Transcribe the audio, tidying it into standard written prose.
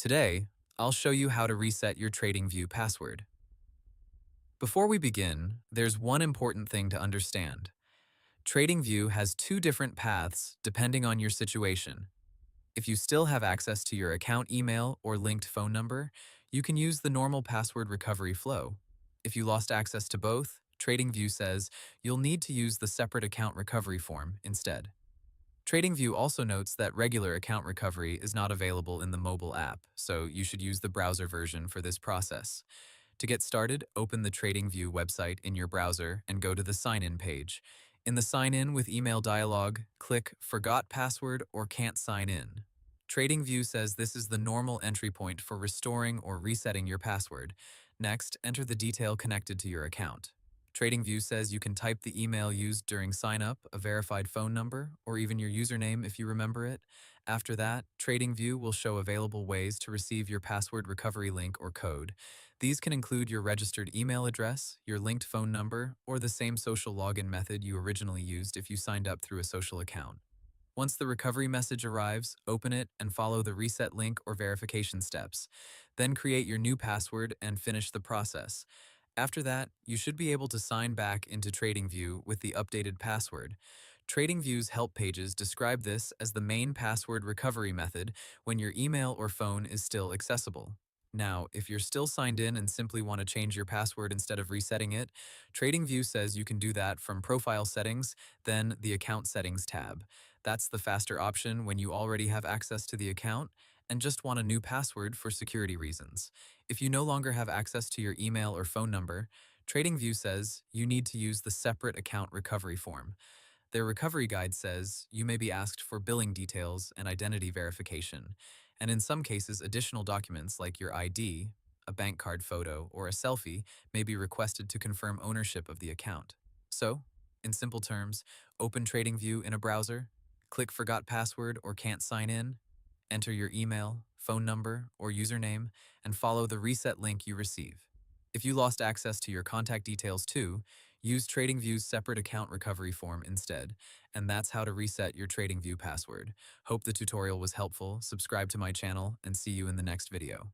Today, I'll show you how to reset your TradingView password. Before we begin, there's one important thing to understand. TradingView has two different paths depending on your situation. If you still have access to your account email or linked phone number, you can use the normal password recovery flow. If you lost access to both, TradingView says you'll need to use the separate account recovery form instead. TradingView also notes that regular account recovery is not available in the mobile app, so you should use the browser version for this process. To get started, open the TradingView website in your browser and go to the Sign In page. In the Sign In with Email dialog, click Forgot Password or Can't Sign In. TradingView says this is the normal entry point for restoring or resetting your password. Next, enter the detail connected to your account. TradingView says you can type the email used during sign-up, a verified phone number, or even your username if you remember it. After that, TradingView will show available ways to receive your password recovery link or code. These can include your registered email address, your linked phone number, or the same social login method you originally used if you signed up through a social account. Once the recovery message arrives, open it and follow the reset link or verification steps. Then create your new password and finish the process. After that, you should be able to sign back into TradingView with the updated password. TradingView's help pages describe this as the main password recovery method when your email or phone is still accessible. Now, if you're still signed in and simply want to change your password instead of resetting it, TradingView says you can do that from Profile Settings, then the Account Settings tab. That's the faster option when you already have access to the account and just want a new password for security reasons. If you no longer have access to your email or phone number, TradingView says you need to use the separate account recovery form. Their recovery guide says you may be asked for billing details and identity verification, and in some cases, additional documents like your ID, a bank card photo, or a selfie may be requested to confirm ownership of the account. So, in simple terms, open TradingView in a browser, click Forgot Password or Can't Sign In, enter your email, phone number, or username, and follow the reset link you receive. If you lost access to your contact details too, use TradingView's separate account recovery form instead, and that's how to reset your TradingView password. Hope the tutorial was helpful, subscribe to my channel, and see you in the next video.